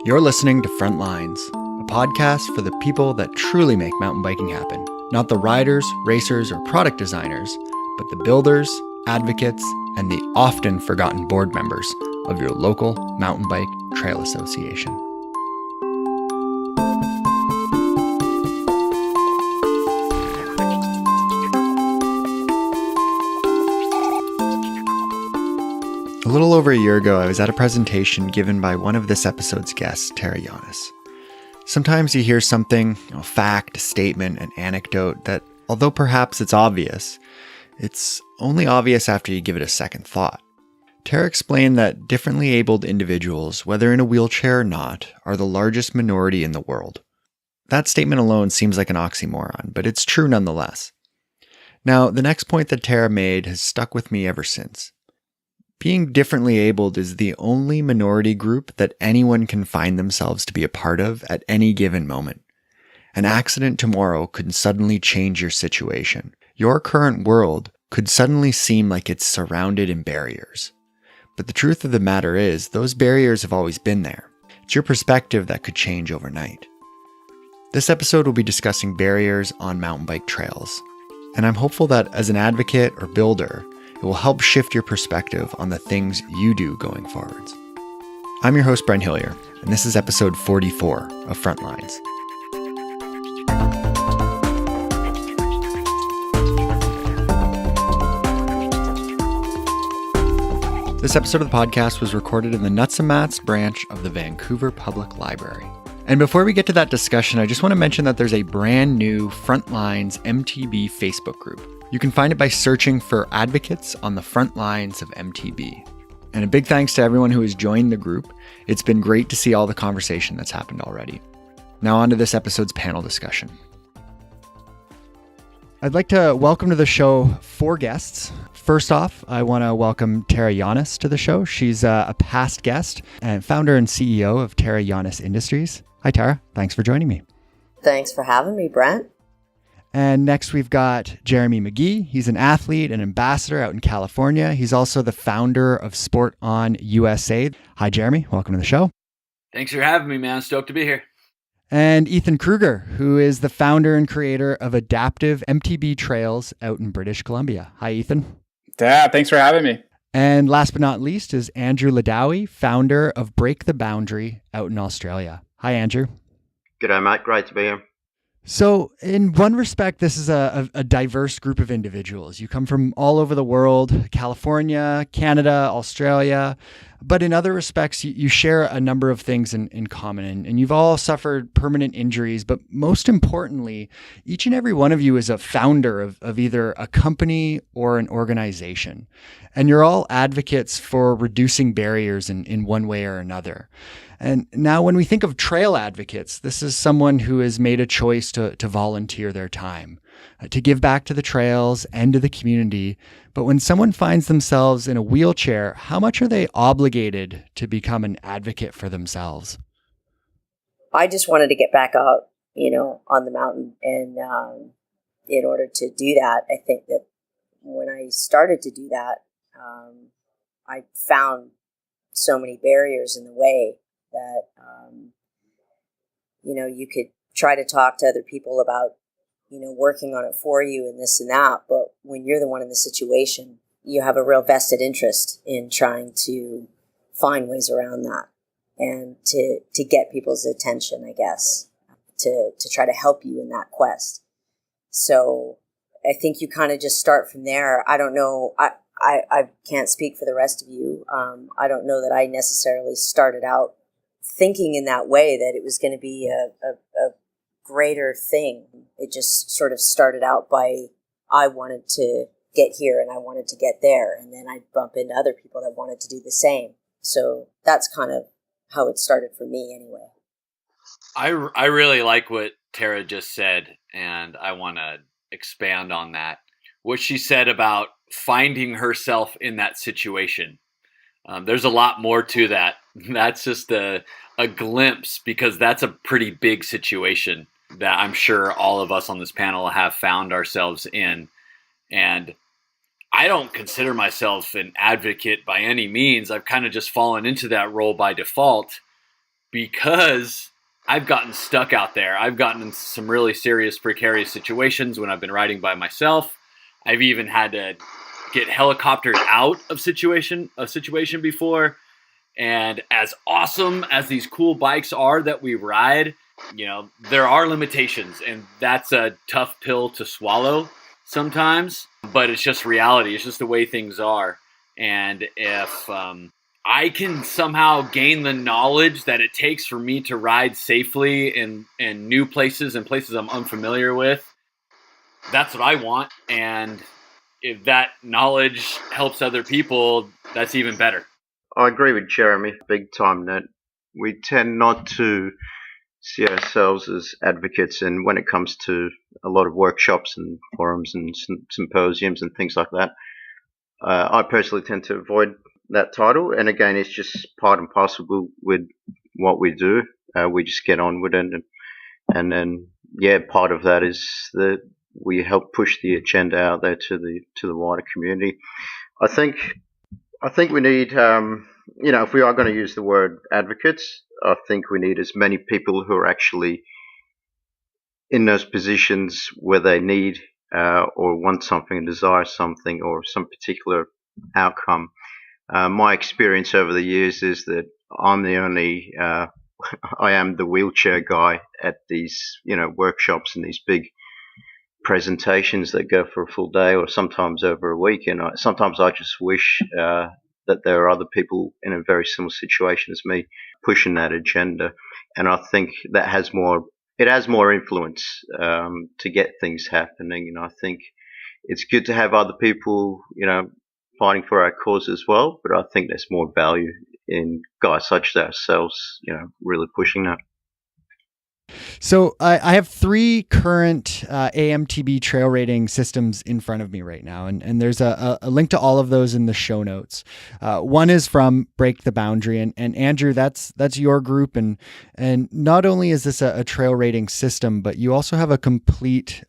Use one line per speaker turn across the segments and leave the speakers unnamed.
You're listening to Front Lines, a podcast for the people that truly make mountain biking happen. Not the riders, racers, or product designers, but the builders, advocates, and the often forgotten board members of your local mountain bike trail association. A little over a year ago, I was at a presentation given by one of this episode's guests, Tara Llanes. Sometimes you hear something, a fact, a statement, an anecdote that, although perhaps it's obvious, it's only obvious after you give it a second thought. Tara explained that differently abled individuals, whether in a wheelchair or not, are the largest minority in the world. That statement alone seems like an oxymoron, but it's true nonetheless. Now, the next point that Tara made has stuck with me ever since. Being differently abled is the only minority group that anyone can find themselves to be a part of at any given moment. An accident tomorrow could suddenly change your situation. Your current world could suddenly seem like it's surrounded in barriers. But the truth of the matter is, those barriers have always been there. It's your perspective that could change overnight. This episode will be discussing barriers on mountain bike trails. And I'm hopeful that as an advocate or builder, it will help shift your perspective on the things you do going forwards. I'm your host, Brent Hillier, and this is episode 44 of Frontlines. This episode of the podcast was recorded in the Nuts and Mats branch of the Vancouver Public Library. And before we get to that discussion, I just want to mention that there's a brand new Frontlines MTB Facebook group. You can find it by searching for advocates on the front lines of MTB. And a big thanks to everyone who has joined the group. It's been great to see all the conversation that's happened already. Now on to this episode's panel discussion. I'd like to welcome to the show 4 guests. First off, I want to welcome Tara Llanes to the show. She's a past guest and founder and CEO of Tara Llanes Industries. Hi, Tara. Thanks for joining me.
Thanks for having me, Brent.
And next we've got Jeremy McGhee. He's an athlete and ambassador out in California. He's also the founder of SportON USA. Hi, Jeremy. Welcome to the show.
Thanks for having me, man. Stoked to be here.
And Ethan Krueger, who is the founder and creator of Adaptive MTB Trails out in British Columbia. Hi, Ethan.
Yeah, thanks for having me.
And last but not least is Andrew Liddawi, founder of Break the Boundary out in Australia. Hi, Andrew.
G'day, mate. Great to be here.
So in one respect, this is a diverse group of individuals. You come from all over the world, California, Canada, Australia, but in other respects, you share a number of things in common, and you've all suffered permanent injuries, but most importantly, each and every one of you is a founder of either a company or an organization, and you're all advocates for reducing barriers in one way or another. And now when we think of trail advocates, this is someone who has made a choice to volunteer their time, to give back to the trails and to the community. But when someone finds themselves in a wheelchair, how much are they obligated to become an advocate for themselves?
I just wanted to get back out, on the mountain. And in order to do that, I think that when I started to do that, I found so many barriers in the way that, you could try to talk to other people about, working on it for you and this and that. But when you're the one in the situation, you have a real vested interest in trying to find ways around that and to get people's attention, I guess, to try to help you in that quest. So I think you kind of just start from there. I don't know. I can't speak for the rest of you. I don't know that I necessarily started out thinking in that way, that it was going to be a greater thing. It just sort of started out by, I wanted to get here and I wanted to get there. And then I'd bump into other people that wanted to do the same. So that's kind of how it started for me anyway.
I really like what Tara just said, and I want to expand on that. What she said about finding herself in that situation. There's a lot more to that. That's just a glimpse, because that's a pretty big situation that I'm sure all of us on this panel have found ourselves in. And I don't consider myself an advocate by any means. I've kind of just fallen into that role by default. because I've gotten stuck out there. I've gotten in some really serious, precarious situations when I've been riding by myself. I've even had to get helicoptered out of situation before. And as awesome as these cool bikes are that we ride, there are limitations, and that's a tough pill to swallow sometimes, but it's just reality. It's just the way things are. And if I can somehow gain the knowledge that it takes for me to ride safely in new places and places I'm unfamiliar with, that's what I want. And if that knowledge helps other people, that's even better.
I agree with Jeremy big time that we tend not to see ourselves as advocates, and when it comes to a lot of workshops and forums and symposiums and things like that, I personally tend to avoid that title. And again, it's just part and parcel with what we do. We just get on with it, and then part of that is that we help push the agenda out there to the wider community. I think we need, if we are going to use the word advocates, I think we need as many people who are actually in those positions where they need or want something, desire something, or some particular outcome. My experience over the years is that I'm the only, I am the wheelchair guy at these, workshops and these big presentations that go for a full day or sometimes over a week. And sometimes I just wish that there are other people in a very similar situation as me pushing that agenda. And I think that has more influence to get things happening. And I think it's good to have other people, fighting for our cause as well. But I think there's more value in guys such as ourselves, really pushing that.
So I have 3 current aMTB trail rating systems in front of me right now, and there's a link to all of those in the show notes. One is from Break the Boundary, and Andrew, that's your group, and not only is this a trail rating system, but you also have a complete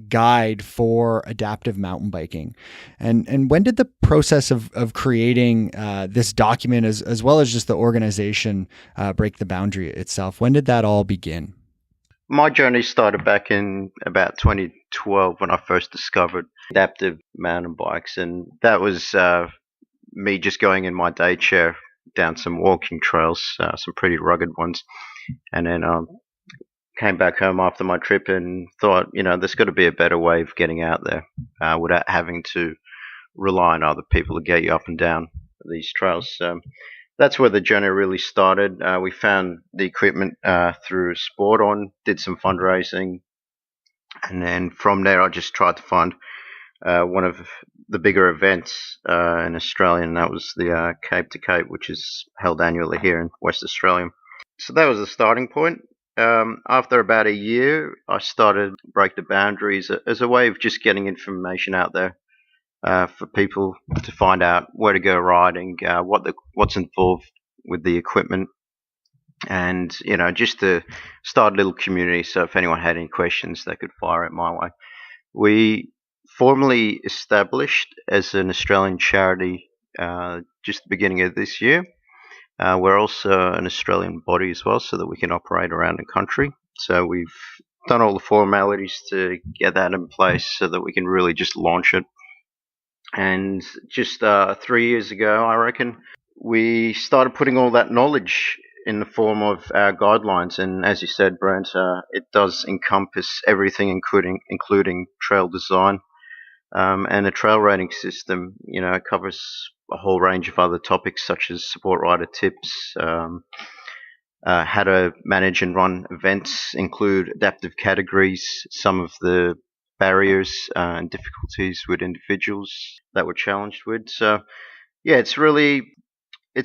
guide for adaptive mountain biking. And when did the process of creating this document, as well as just the organization Break the Boundary itself, when did that all begin?
My journey started back in about 2012 when I first discovered adaptive mountain bikes, and that was me just going in my day chair down some walking trails, some pretty rugged ones, and then came back home after my trip and thought, there's got to be a better way of getting out there without having to rely on other people to get you up and down these trails. So that's where the journey really started. We found the equipment through SportON, did some fundraising, and then from there I just tried to find one of the bigger events in Australia, and that was the Cape to Cape, which is held annually here in West Australia. So that was the starting point. After about a year, I started Break the Boundaries as a way of just getting information out there. For people to find out where to go riding, what's involved with the equipment, and just to start a little community. So if anyone had any questions, they could fire it my way. We formally established as an Australian charity just the beginning of this year. We're also an Australian body as well, so that we can operate around the country. So we've done all the formalities to get that in place so that we can really just launch it. And just 3 years ago, I reckon, we started putting all that knowledge in the form of our guidelines. And as you said, Brent, it does encompass everything, including trail design and a trail rating system. It covers a whole range of other topics such as support rider tips, how to manage and run events, include adaptive categories, some of the barriers and difficulties with individuals that we're challenged with. So it's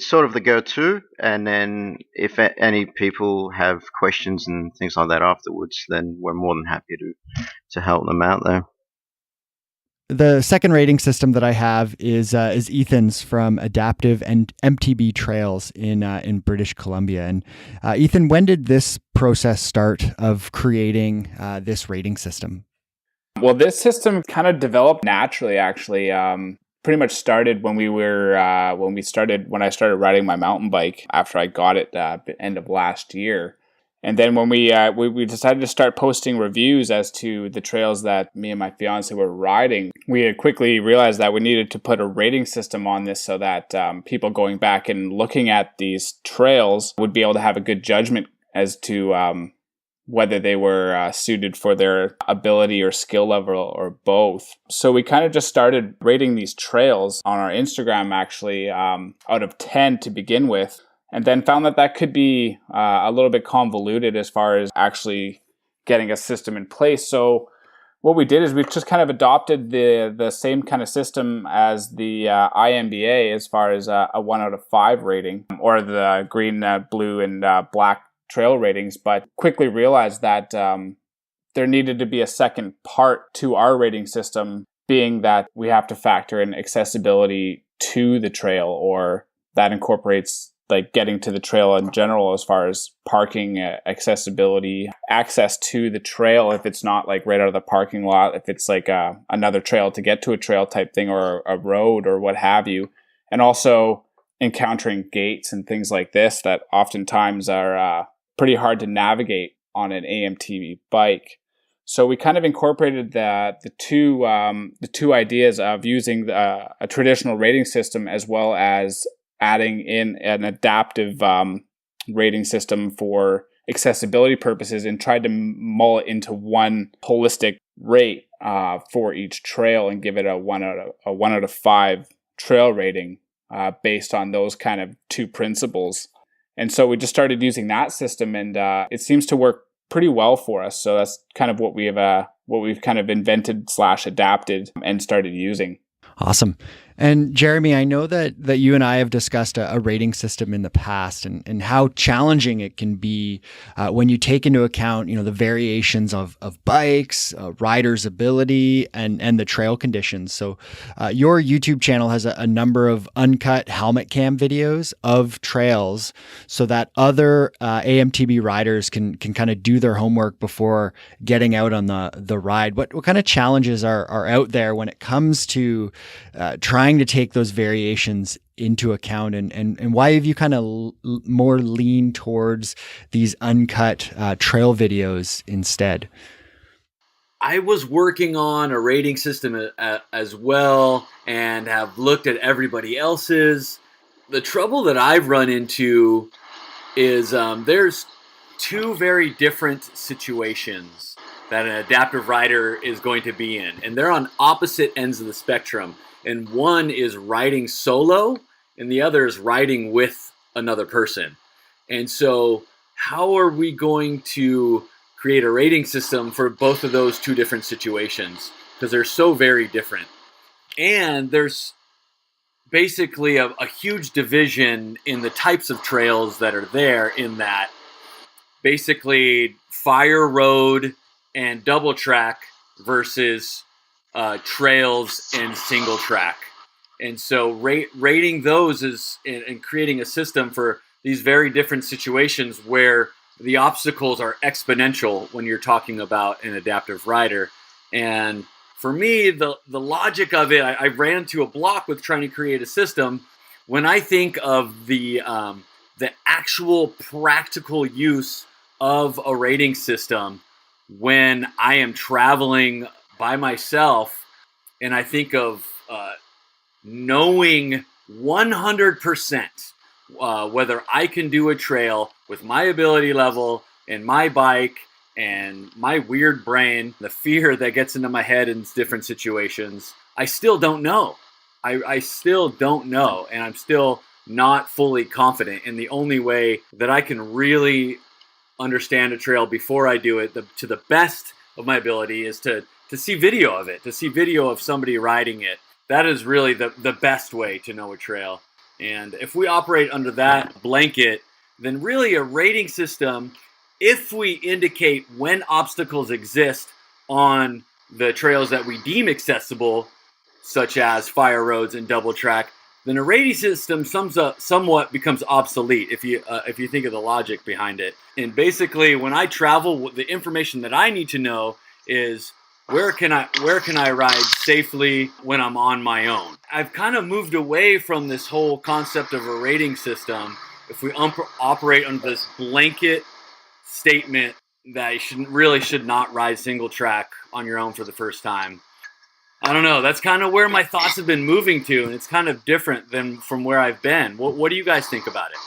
sort of the go-to, and then if any people have questions and things like that afterwards, then we're more than happy to help them out there.
The second rating system that I have is Ethan's from Adaptive and MTB Trails in British Columbia. And Ethan, when did this process start of creating this rating system?
Well, this system kind of developed naturally, actually. pretty much started when I started riding my mountain bike after I got it at the end of last year. And then when we decided to start posting reviews as to the trails that me and my fiance were riding, we had quickly realized that we needed to put a rating system on this so that people going back and looking at these trails would be able to have a good judgment as to whether they were suited for their ability or skill level or both. So we kind of just started rating these trails on our Instagram, actually, out of 10 to begin with. And then found that could be a little bit convoluted as far as actually getting a system in place. So what we did is we just kind of adopted the same kind of system as the aMTB as far as a 1 out of 5 rating, or the green, blue, and black trail ratings, but quickly realized that there needed to be a second part to our rating system, being that we have to factor in accessibility to the trail, or that incorporates like getting to the trail in general as far as parking, accessibility, access to the trail if it's not like right out of the parking lot, if it's like another trail to get to a trail type thing, or a road or what have you. And also encountering gates and things like this that oftentimes are pretty hard to navigate on an aMTB bike. So we kind of incorporated the two ideas of using a traditional rating system as well as adding in an adaptive rating system for accessibility purposes, and tried to mull it into one holistic rate for each trail and give it a 1 out of 5 trail rating based on those kind of two principles. And so we just started using that system, and it seems to work pretty well for us. So that's kind of what we've kind of invented / adapted and started using.
Awesome. And Jeremy, I know that you and I have discussed a rating system in the past, and how challenging it can be when you take into account, the variations of bikes, riders' ability, and the trail conditions. So your YouTube channel has a number of uncut helmet cam videos of trails so that other aMTB riders can kind of do their homework before getting out on the ride. What kind of challenges are out there when it comes to trying to take those variations into account, and why have you kind of more leaned towards these uncut trail videos instead?
I was working on a rating system as well, and have looked at everybody else's. The trouble that I've run into is there's two very different situations that an adaptive rider is going to be in, and they're on opposite ends of the spectrum. And one is riding solo, and the other is riding with another person. And so how are we going to create a rating system for both of those two different situations? Because they're so very different. And there's basically a huge division in the types of trails that are there, in that basically fire road and double track versus trails and single track. And so rating those is and creating a system for these very different situations where the obstacles are exponential when you're talking about an adaptive rider. And for me, the logic of it, I ran into a block with trying to create a system. When I think of the actual practical use of a rating system when I am traveling by myself, and I think of knowing 100% whether I can do a trail with my ability level and my bike and my weird brain, the fear that gets into my head in different situations, I still don't know. I still don't know, and I'm still not fully confident. And the only way that I can really understand a trail before I do it to the best of my ability is to see video of it, to see video of somebody riding it. That is really the best way to know a trail. And if we operate under that blanket, then really a rating system, if we indicate when obstacles exist on the trails that we deem accessible, such as fire roads and double track, then a rating system somewhat becomes obsolete if you think of the logic behind it. And basically, when I travel, the information that I need to know is where can I ride safely when I'm on my own? I've kind of moved away from this whole concept of a rating system. If we operate under this blanket statement that you should not ride single track on your own for the first time. I don't know. That's kind of where my thoughts have been moving to, and it's kind of different than from where I've been. What do you guys think about it?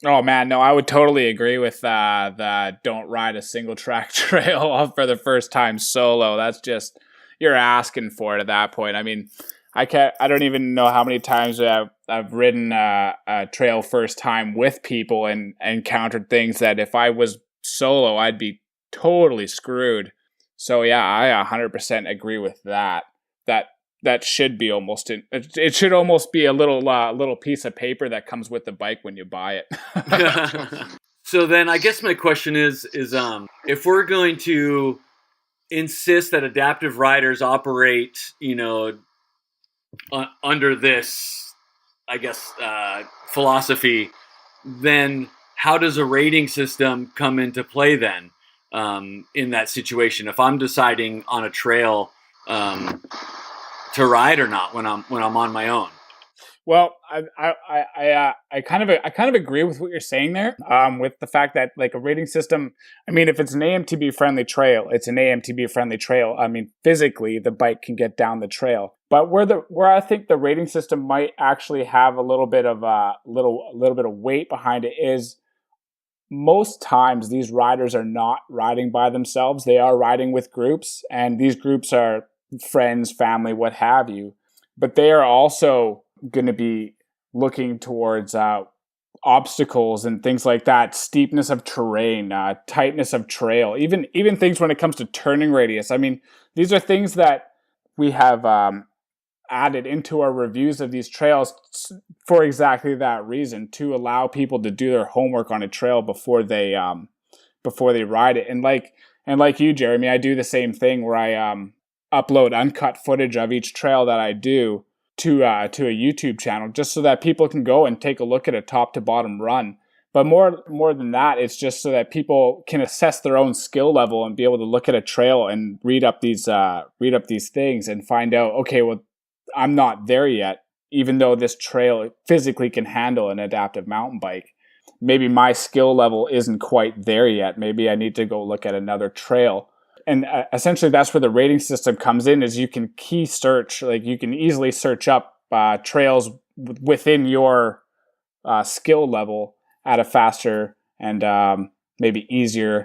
Oh man, no, I would totally agree with the don't ride a single track trail for the first time solo. That's just, you're asking for it at that point. I mean, I don't even know how many times I've ridden a trail first time with people and encountered things that if I was solo, I'd be totally screwed. So yeah, I 100% agree with that. That should be it should almost be a little piece of paper that comes with the bike when you buy it.
So then I guess my question is if we're going to insist that adaptive riders operate, under this, I guess, philosophy, then how does a rating system come into play then in that situation? If I'm deciding on a trail to ride or not when I'm on my own.
Well, I kind of agree with what you're saying there. With the fact that like a rating system, I mean, if it's an aMTB friendly trail, it's an aMTB friendly trail. I mean, physically the bike can get down the trail. But where I think the rating system might actually have a little bit of weight behind it is most times these riders are not riding by themselves. They are riding with groups, and these groups are friends, family, what have you. But they are also going to be looking towards obstacles and things like that, steepness of terrain, tightness of trail, even things when it comes to turning radius. I mean, these are things that we have added into our reviews of these trails for exactly that reason, to allow people to do their homework on a trail before they ride it. And like you, Jeremy, I do the same thing where I upload uncut footage of each trail that I do to a YouTube channel, just so that people can go and take a look at a top to bottom run. But more than that, it's just so that people can assess their own skill level and be able to look at a trail and read up these things and find out, okay, well, I'm not there yet, even though this trail physically can handle an adaptive mountain bike. Maybe my skill level isn't quite there yet. Maybe I need to go look at another trail. And essentially that's where the rating system comes in, is you can key search, like you can easily search up trails within your skill level at a faster and maybe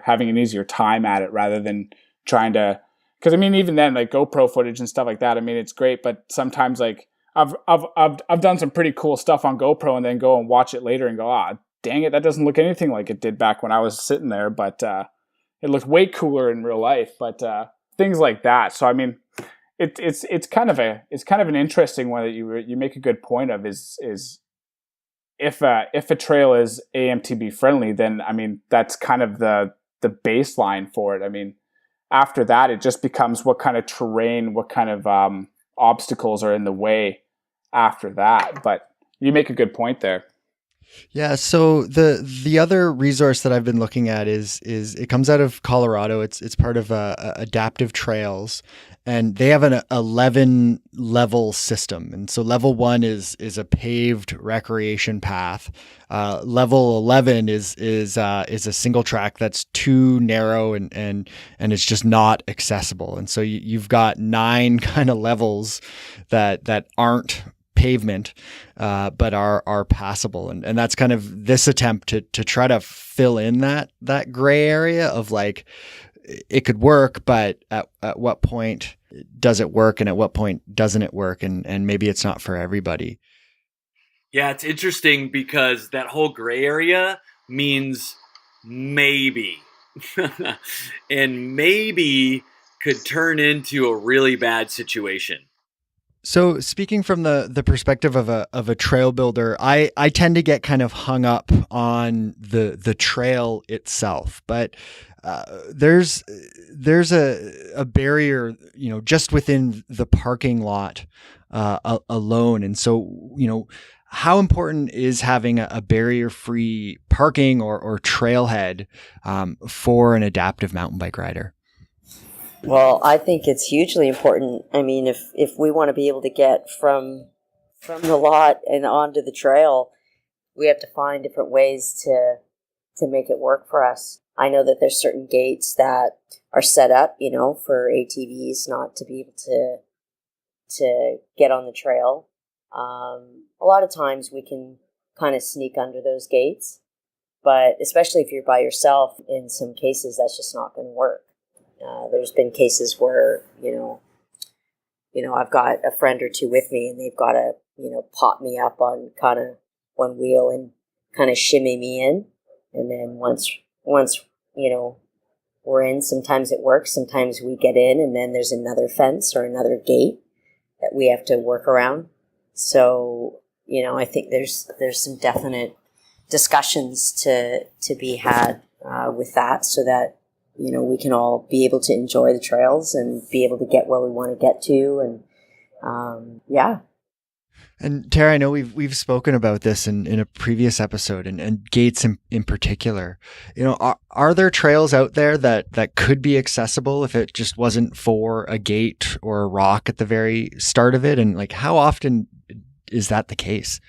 having an easier time at it, rather than trying to, because I mean, even then, like GoPro footage and stuff like that, I mean, it's great, but sometimes like I've done some pretty cool stuff on GoPro and then go and watch it later and go, dang it, that doesn't look anything like it did back when I was sitting there, but it looked way cooler in real life, but things like that. So I mean, it's kind of an interesting one that you make a good point of, is if a trail is aMTB friendly, then I mean that's kind of the baseline for it. I mean, after that, it just becomes what kind of terrain, what kind of obstacles are in the way after that. But you make a good point there.
Yeah. So the other resource that I've been looking at is it comes out of Colorado. It's part of Adaptive Trails, and they have an 11 level system. And so level 1 is a paved recreation path. Level 11 is a single track that's too narrow and it's just not accessible. And so you've got 9 kind of levels that aren't pavement, but are passable. And that's kind of this attempt to try to fill in that gray area of like, it could work, but at what point does it work and at what point doesn't it work? And maybe it's not for everybody.
Yeah, it's interesting because that whole gray area means maybe. And maybe could turn into a really bad situation.
So speaking from the perspective of a trail builder, I tend to get kind of hung up on the trail itself, but there's a barrier, just within the parking lot alone. And so, how important is having a barrier-free parking or trailhead for an adaptive mountain bike rider?
Well, I think it's hugely important. I mean, if we want to be able to get from the lot and onto the trail, we have to find different ways to make it work for us. I know that there's certain gates that are set up, for ATVs not to be able to get on the trail. A lot of times we can kind of sneak under those gates, but especially if you're by yourself, in some cases that's just not going to work. There's been cases where, I've got a friend or two with me and they've got to, pop me up on kind of one wheel and kind of shimmy me in. And then once, we're in, sometimes it works. Sometimes we get in and then there's another fence or another gate that we have to work around. So, I think there's some definite discussions to be had with that, so that, we can all be able to enjoy the trails and be able to get where we want to get to. And yeah.
And Tara, I know we've spoken about this in a previous episode, and gates in particular. Are there trails out there that could be accessible if it just wasn't for a gate or a rock at the very start of it? And like, how often is that the case?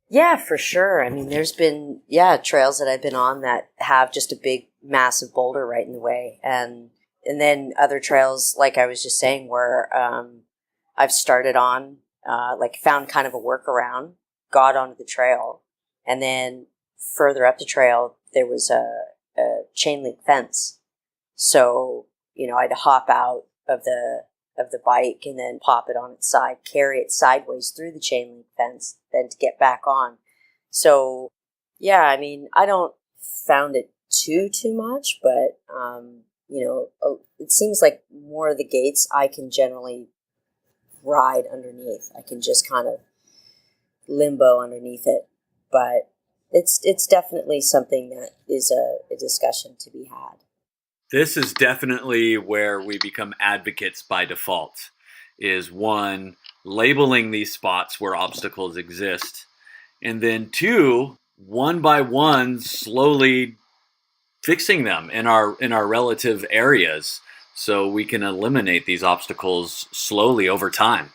Yeah, for sure. I mean, there's been, trails that I've been on that have just a big, massive boulder right in the way. And then other trails, like I was just saying, where I've started on, found kind of a workaround, got onto the trail, and then further up the trail, there was a chain link fence. So, I'd hop out of the bike and then pop it on its side, carry it sideways through the chain link fence, then to get back on. So, yeah, I mean, I don't found it too much, but, it seems like more of the gates I can generally ride underneath. I can just kind of limbo underneath it, but it's definitely something that is a discussion to be had.
This is definitely where we become advocates by default, is one, labeling these spots where obstacles exist, and then two, one by one, slowly fixing them in our relative areas so we can eliminate these obstacles slowly over time.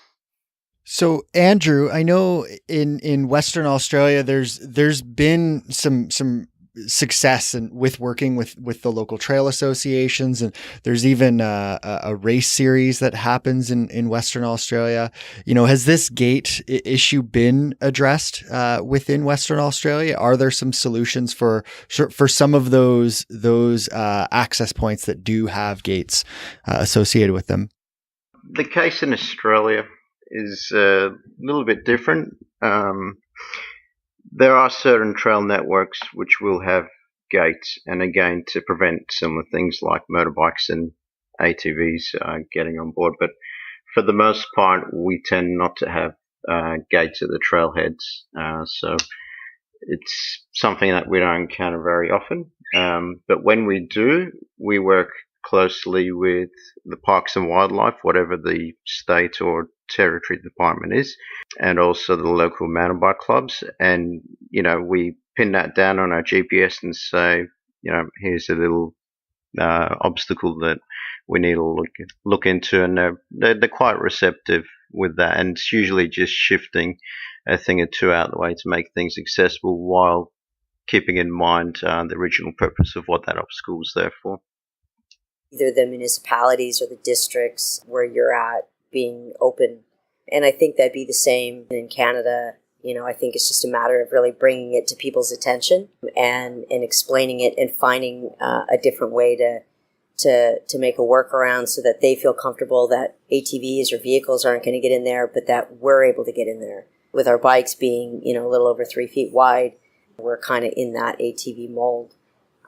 So Andrew, I know in Western Australia there's been some success with working with the local trail associations, and there's even a race series that happens in Western Australia. Has this gate issue been addressed within Western Australia? Are there some solutions for some of those access points that do have gates associated with them?
The case in Australia is a little bit different. There are certain trail networks which will have gates, and again, to prevent similar things like motorbikes and ATVs getting on board. But for the most part, we tend not to have gates at the trailheads. So it's something that we don't encounter very often. But when we do, we work closely with the Parks and Wildlife, whatever the state or territory department is, and also the local mountain bike clubs. And, we pin that down on our GPS and say, here's a little obstacle that we need to look into. And they're quite receptive with that. And it's usually just shifting a thing or two out of the way to make things accessible while keeping in mind the original purpose of what that obstacle was there for.
Either the municipalities or the districts where you're at being open. And I think that'd be the same in Canada. I think it's just a matter of really bringing it to people's attention and explaining it and finding a different way to make a workaround so that they feel comfortable that ATVs or vehicles aren't going to get in there, but that we're able to get in there. With our bikes being, a little over 3 feet wide, we're kind of in that ATV mold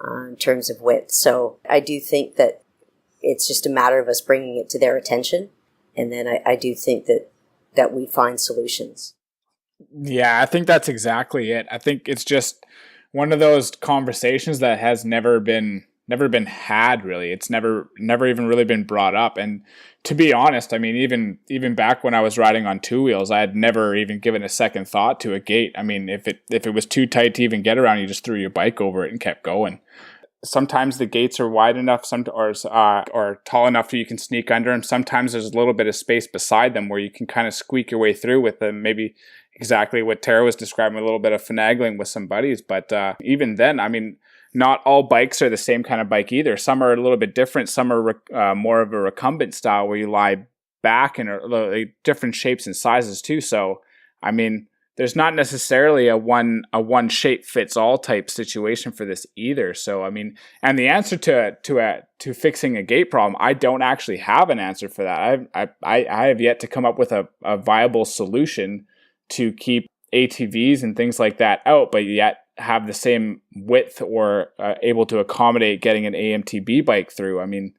in terms of width. So I do think that it's just a matter of us bringing it to their attention. And then I do think that we find solutions.
Yeah, I think that's exactly it. I think it's just one of those conversations that has never been had, really. It's never even really been brought up. And to be honest, I mean, even back when I was riding on two wheels, I had never even given a second thought to a gate. I mean, if it was too tight to even get around, you just threw your bike over it and kept going. sometimes the gates are wide enough, or tall enough so you can sneak under them. Sometimes there's a little bit of space beside them where you can kind of squeak your way through with them. Maybe exactly what Tara was describing, a little bit of finagling with some buddies. But even then, I mean, not all bikes are the same kind of bike either. Some are a little bit different. Some are more of a recumbent style where you lie back, and are different shapes and sizes too. So, I mean, there's not necessarily a one shape fits all type situation for this either. So, I mean, and the answer to fixing a gate problem, I don't actually have an answer for that. I have yet to come up with a viable solution to keep ATVs and things like that out, but yet have the same width or able to accommodate getting an aMTB bike through. I mean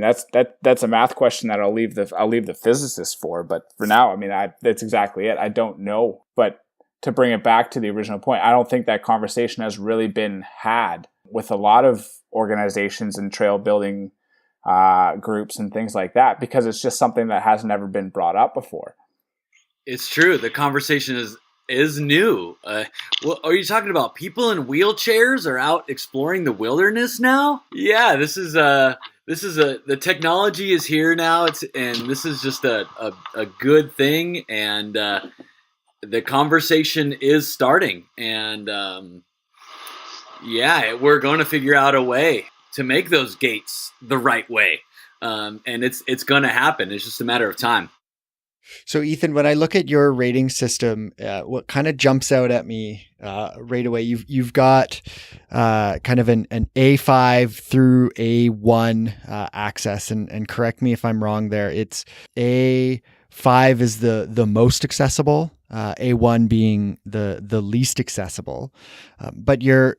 that's a math question that I'll leave the physicists for. But for now, I mean, that's exactly it. I don't know. But to bring it back to the original point, I don't think that conversation has really been had with a lot of organizations and trail building groups and things like that, because it's just something that has never been brought up before.
It's true. The conversation is new. Well, are you talking about people in wheelchairs are out exploring the wilderness now? Yeah, the technology is here now. And this is just a good thing. And the conversation is starting. And we're going to figure out a way to make those gates the right way. And it's going to happen. It's just a matter of time.
So Ethan, when I look at your rating system, what kind of jumps out at me right away, you've got kind of an A5 through A1 access, and correct me if I'm wrong there. It's A5 is the most accessible, A1 being the least accessible. But your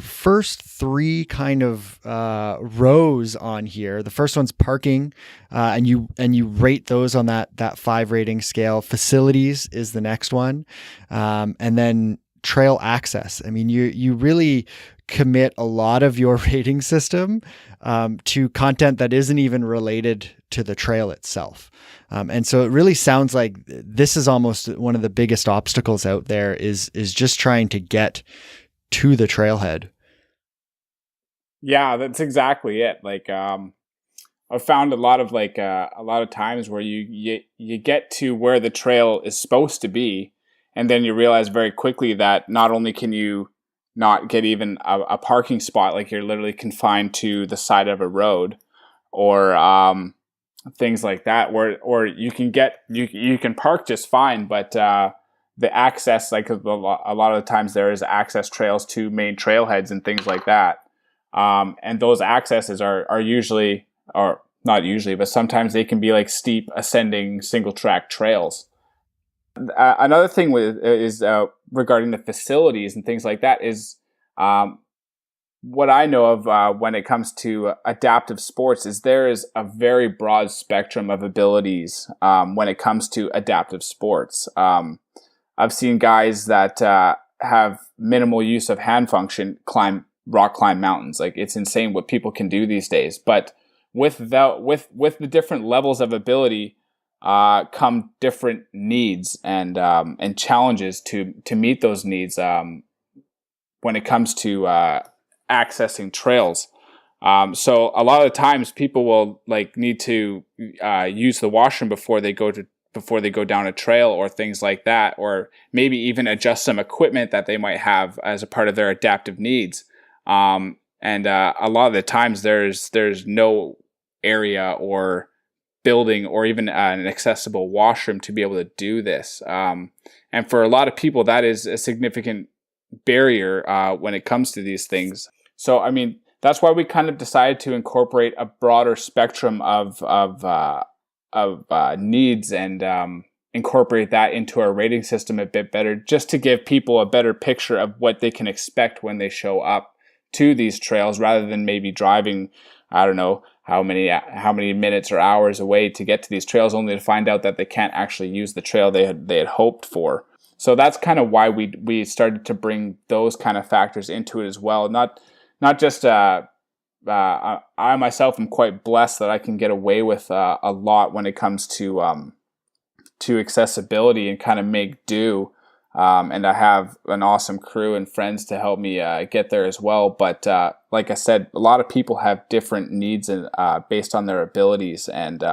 first three kind of rows on here, the first one's parking, and you rate those on that 5 rating scale. Facilities is the next one, and then trail access. I mean, you really commit a lot of your rating system to content that isn't even related to the trail itself. And so it really sounds like this is almost one of the biggest obstacles out there is just trying to get to the trailhead.
Yeah, that's exactly it. Like, I've found a lot of times where you get to where the trail is supposed to be, and then you realize very quickly that not only can you not get even a parking spot, like you're literally confined to the side of a road, or things like that, or you can park just fine, but the access, like a lot of the times there is access trails to main trailheads and things like that, and those accesses are usually, or not usually, but sometimes they can be like steep ascending single track trails. Another thing is regarding the facilities and things like that is what I know of when it comes to adaptive sports is there is a very broad spectrum of abilities when it comes to adaptive sports. I've seen guys that have minimal use of hand function rock climb mountains. Like, it's insane what people can do these days. But with the different levels of ability come different needs and challenges to meet those needs when it comes to accessing trails. So a lot of times people will need to use the washroom before they go down a trail or things like that, or maybe even adjust some equipment that they might have as a part of their adaptive needs. And a lot of the times there's no area or building or even an accessible washroom to be able to do this. And for a lot of people, that is a significant barrier when it comes to these things. So, I mean, that's why we kind of decided to incorporate a broader spectrum of needs and incorporate that into our rating system a bit better, just to give people a better picture of what they can expect when they show up to these trails, rather than maybe driving, I don't know, how many minutes or hours away to get to these trails, only to find out that they can't actually use the trail they had hoped for. So that's kind of why we started to bring those kind of factors into it as well. Not just I myself am quite blessed that I can get away with a lot when it comes to accessibility and kind of make do And I have an awesome crew and friends to help me get there as well. But like I said, a lot of people have different needs and based on their abilities and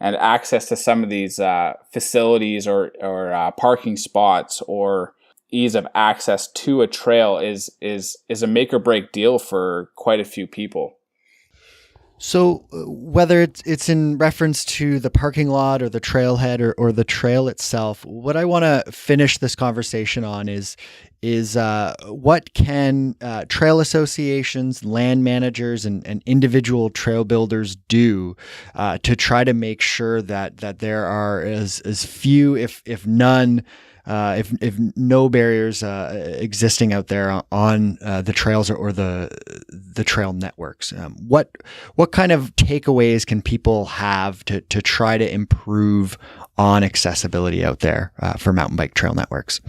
access to some of these facilities or parking spots or ease of access to a trail is a make or break deal for quite a few people.
So whether it's in reference to the parking lot or the trailhead or the trail itself, what I want to finish this conversation on is what can trail associations, land managers, and individual trail builders do to try to make sure that there are as few, if none, if no barriers existing out there on the trails or the trail networks. What kind of takeaways can people have to try to improve on accessibility out there for mountain bike trail networks?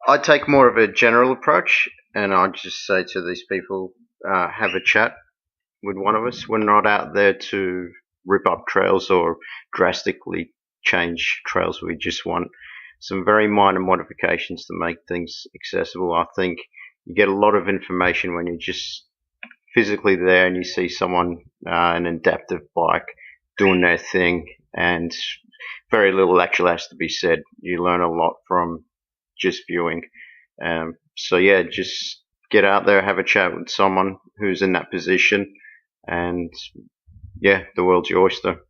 I'd take more of a general approach, and I'd just say to these people, have a chat with one of us. We're not out there to rip up trails or drastically change trails. We just want some very minor modifications to make things accessible. I think you get a lot of information when you're just physically there and you see someone, an adaptive bike, doing their thing, and very little actually has to be said. You learn a lot from just viewing. So yeah, just get out there, have a chat with someone who's in that position, and yeah, the world's your oyster.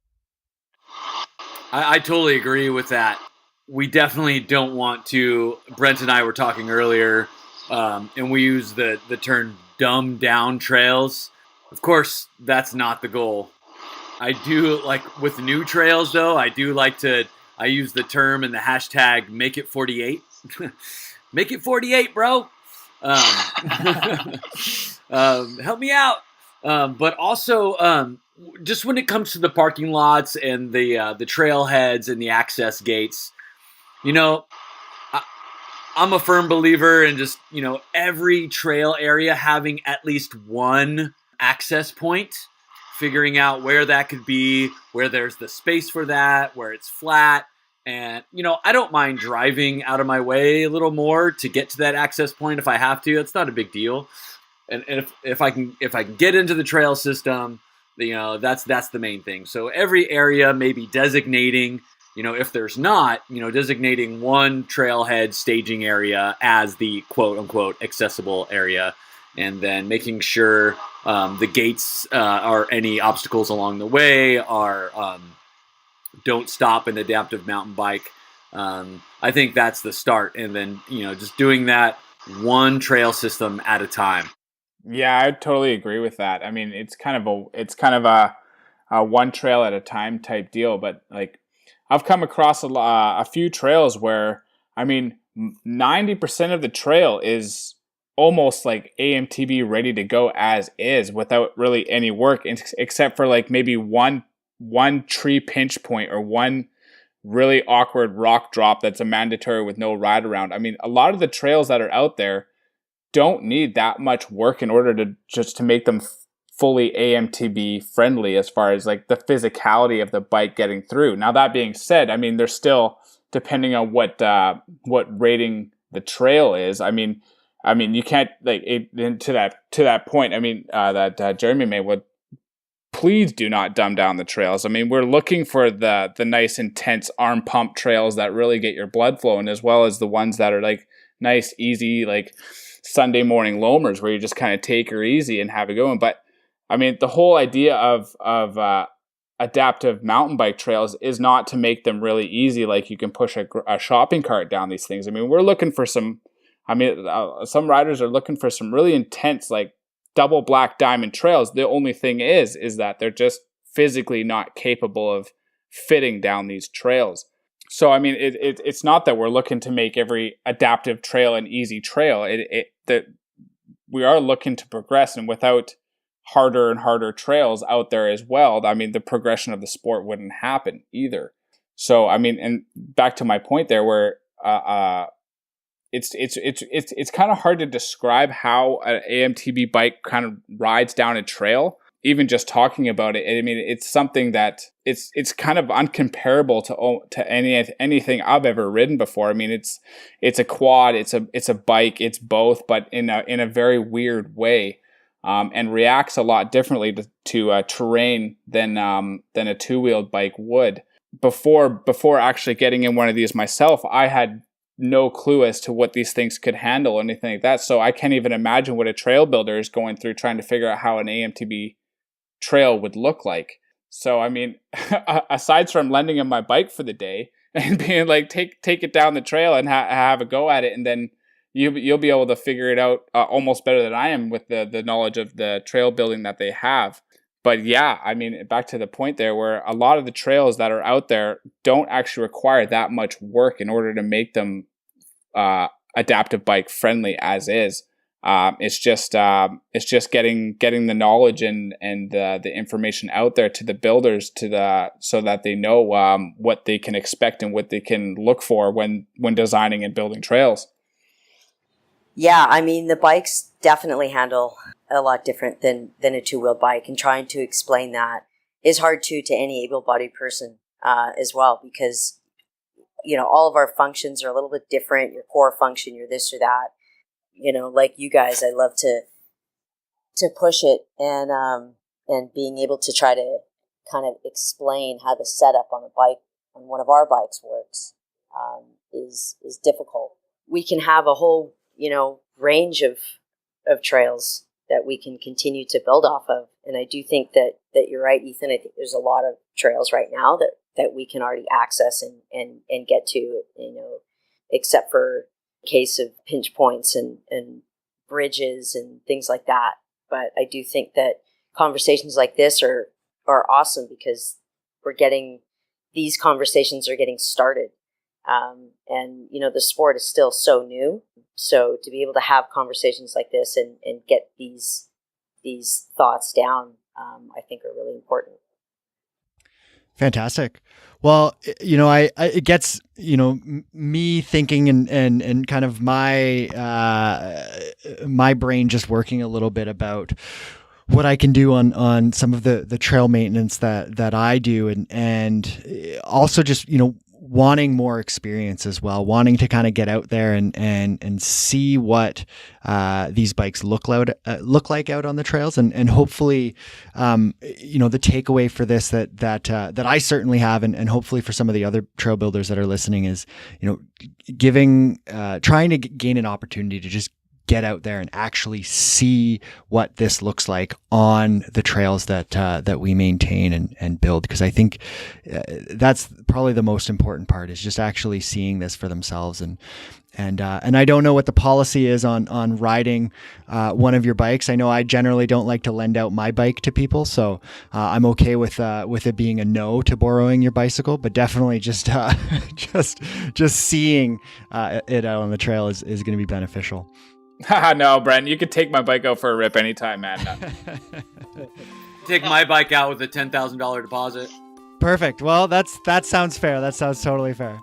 I totally agree with that. We definitely don't want to. Brent and I were talking earlier, and we use the term dumb down trails. Of course, that's not the goal. I do like with new trails though. I use the term and the hashtag make it 48. Make it 48, bro. Help me out. But also, just when it comes to the parking lots and the trailheads and the access gates, I'm a firm believer in just, every trail area having at least one access point, figuring out where that could be, where there's the space for that, where it's flat. And, I don't mind driving out of my way a little more to get to that access point if I have to. It's not a big deal. And if I can get into the trail system, that's the main thing. So every area maybe designating, if there's not, designating one trailhead staging area as the quote unquote accessible area, and then making sure the gates or any obstacles along the way are don't stop an adaptive mountain bike. I think that's the start, and then just doing that one trail system at a time.
Yeah, I totally agree with that. I mean, it's kind of a one trail at a time type deal. But like, I've come across a few trails where, 90% of the trail is almost like aMTB ready to go as is without really any work, except for like maybe one tree pinch point or one really awkward rock drop that's a mandatory with no ride around. A lot of the trails that are out there don't need that much work in order to make them fully aMTB friendly as far as like the physicality of the bike getting through. Now that being said, there's still, depending on what rating the trail is. You can't to that point. That Jeremy made. Please do not dumb down the trails. We're looking for the nice intense arm pump trails that really get your blood flowing, as well as the ones that are like nice, easy, like Sunday morning loamers where you just kind of take her easy and have it going. But the whole idea of adaptive mountain bike trails is not to make them really easy, like you can push a shopping cart down these things. We're looking for some riders are looking for some really intense, like double black diamond trails. The only thing is that they're just physically not capable of fitting down these trails. So it's not that we're looking to make every adaptive trail an easy trail. That we are looking to progress, and without harder and harder trails out there as well, the progression of the sport wouldn't happen either. So and back to my point there, where it's kind of hard to describe how an aMTB bike kind of rides down a trail, even just talking about it, I mean, it's something that it's kind of uncomparable to anything I've ever ridden before. I mean, it's a quad, it's a bike, it's both, but in a very weird way, and reacts a lot differently to terrain than a two-wheeled bike would. Before actually getting in one of these myself, I had no clue as to what these things could handle or anything like that. So I can't even imagine what a trail builder is going through trying to figure out how an aMTB trail would look like. So, I mean, aside from lending him my bike for the day and being like, take it down the trail and have a go at it, and then you'll be able to figure it out almost better than I am with the knowledge of the trail building that they have. But yeah, I mean, back to the point there where a lot of the trails that are out there don't actually require that much work in order to make them adaptive bike friendly as is. It's just getting the knowledge and the information out there to the builders so that they know what they can expect and what they can look for when designing and building trails.
Yeah, I mean, the bikes definitely handle a lot different than a two-wheeled bike, and trying to explain that is hard to any able-bodied person as well, because, you know, all of our functions are a little bit different. Your core function, your this or that. You know, like you guys, I love to push it and being able to try to kind of explain how the setup on one of our bikes works is difficult. We can have a whole, you know, range of trails that we can continue to build off of. And I do think that you're right, Ethan. I think there's a lot of trails right now that we can already access and get to, you know, except for case of pinch points and bridges and things like that. But I do think that conversations like this are awesome, because these conversations are getting started. And, you know, the sport is still so new. So to be able to have conversations like this and get these thoughts down, I think are really important.
Fantastic. Well, you know, it gets, you know, me thinking and kind of my brain just working a little bit about what I can do on some of the trail maintenance that I do, and also just, you know, wanting more experience as well, wanting to kind of get out there and see what these bikes look like out on the trails, and hopefully, you know, the takeaway for this that I certainly have, and hopefully for some of the other trail builders that are listening is, you know, trying to gain an opportunity to just get out there and actually see what this looks like on the trails that we maintain and build. Because I think that's probably the most important part, is just actually seeing this for themselves. And I don't know what the policy is on riding one of your bikes. I know I generally don't like to lend out my bike to people, so I'm okay with it being a no to borrowing your bicycle. But definitely just seeing it out on the trail is going to be beneficial.
No, Brent, you could take my bike out for a rip anytime, man.
Take my bike out with a $10,000 deposit.
Perfect. Well, that sounds fair. That sounds totally fair.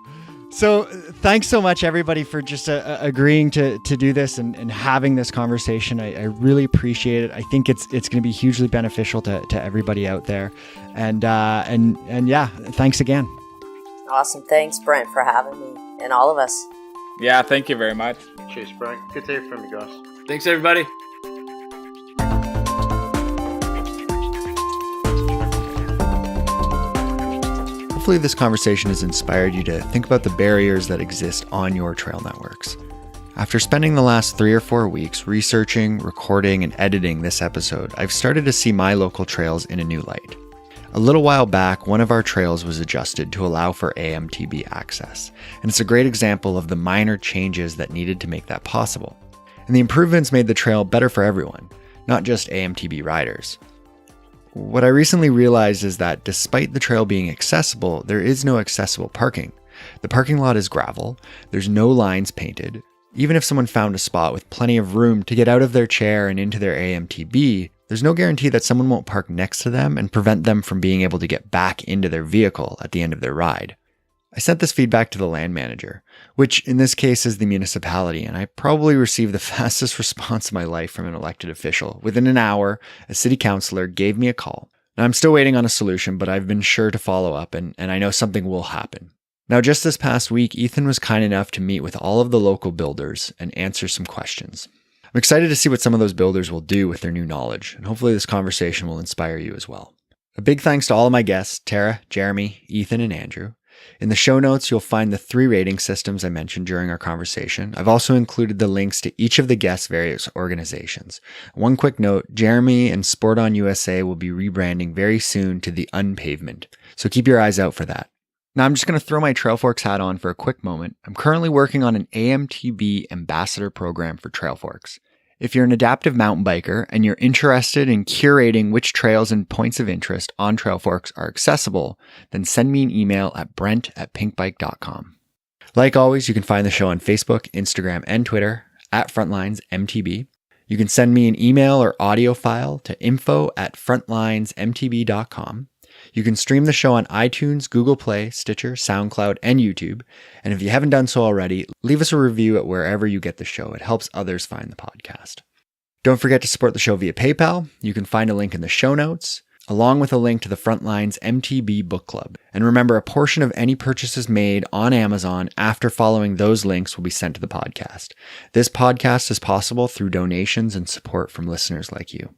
So thanks so much, everybody, for just agreeing to do this and having this conversation. I really appreciate it. I think it's going to be hugely beneficial to everybody out there. And yeah, thanks again.
Awesome. Thanks, Brent, for having me, and all of us.
Yeah, thank you very much.
Cheers, Frank. Good to hear from you guys.
Thanks, everybody.
Hopefully this conversation has inspired you to think about the barriers that exist on your trail networks. After spending the last 3 or 4 weeks researching, recording, and editing this episode, I've started to see my local trails in a new light. A little while back, one of our trails was adjusted to allow for aMTB access, and it's a great example of the minor changes that needed to make that possible. And the improvements made the trail better for everyone, not just aMTB riders. What I recently realized is that despite the trail being accessible, there is no accessible parking. The parking lot is gravel, there's no lines painted. Even if someone found a spot with plenty of room to get out of their chair and into their aMTB, there's no guarantee that someone won't park next to them and prevent them from being able to get back into their vehicle at the end of their ride. I sent this feedback to the land manager, which in this case is the municipality, and I probably received the fastest response of my life from an elected official. Within an hour, a city councilor gave me a call. Now, I'm still waiting on a solution, but I've been sure to follow up, and I know something will happen. Now, just this past week, Ethan was kind enough to meet with all of the local builders and answer some questions. I'm excited to see what some of those builders will do with their new knowledge, and hopefully this conversation will inspire you as well. A big thanks to all of my guests, Tara, Jeremy, Ethan, and Andrew. In the show notes, you'll find the 3 rating systems I mentioned during our conversation. I've also included the links to each of the guests' various organizations. One quick note, Jeremy and SportON USA will be rebranding very soon to the UnPavement, so keep your eyes out for that. Now, I'm just going to throw my Trailforks hat on for a quick moment. I'm currently working on an aMTB ambassador program for Trailforks. If you're an adaptive mountain biker and you're interested in curating which trails and points of interest on Trailforks are accessible, then send me an email at brent@pinkbike.com. Like always, you can find the show on Facebook, Instagram, and Twitter at FrontlinesMTB. You can send me an email or audio file to info@frontlinesmtb.com. You can stream the show on iTunes, Google Play, Stitcher, SoundCloud, and YouTube. And if you haven't done so already, leave us a review at wherever you get the show. It helps others find the podcast. Don't forget to support the show via PayPal. You can find a link in the show notes, along with a link to the Frontlines MTB book club. And remember, a portion of any purchases made on Amazon after following those links will be sent to the podcast. This podcast is possible through donations and support from listeners like you.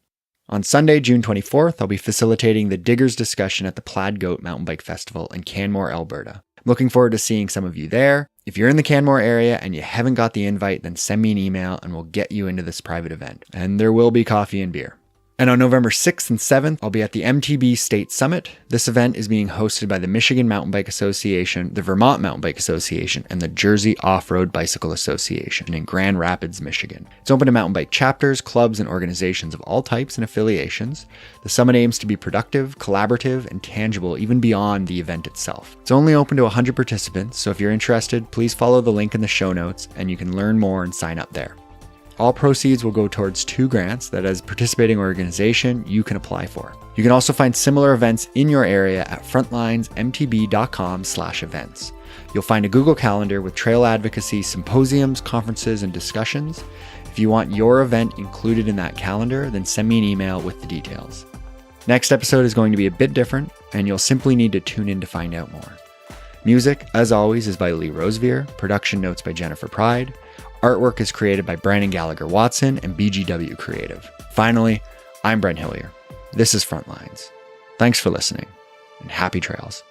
On Sunday, June 24th, I'll be facilitating the Diggers discussion at the Plaid Goat Mountain Bike Festival in Canmore, Alberta. I'm looking forward to seeing some of you there. If you're in the Canmore area and you haven't got the invite, then send me an email and we'll get you into this private event. And there will be coffee and beer. And on November 6th and 7th, I'll be at the MTB State Summit. This event is being hosted by the Michigan Mountain Bike Association, the Vermont Mountain Bike Association, and the Jersey Off-Road Bicycle Association in Grand Rapids, Michigan. It's open to mountain bike chapters, clubs, and organizations of all types and affiliations. The summit aims to be productive, collaborative, and tangible even beyond the event itself. It's only open to 100 participants, so if you're interested, please follow the link in the show notes and you can learn more and sign up there. All proceeds will go towards 2 grants that as a participating organization you can apply for. You can also find similar events in your area at frontlinesmtb.com/events. You'll find a Google Calendar with trail advocacy symposiums, conferences, and discussions. If you want your event included in that calendar, then send me an email with the details. Next episode is going to be a bit different, and you'll simply need to tune in to find out more. Music, as always, is by Lee Rosevear, production notes by Jennifer Pride. Artwork is created by Brandon Gallagher-Watson and BGW Creative. Finally, I'm Brent Hillier. This is Frontlines. Thanks for listening, and happy trails.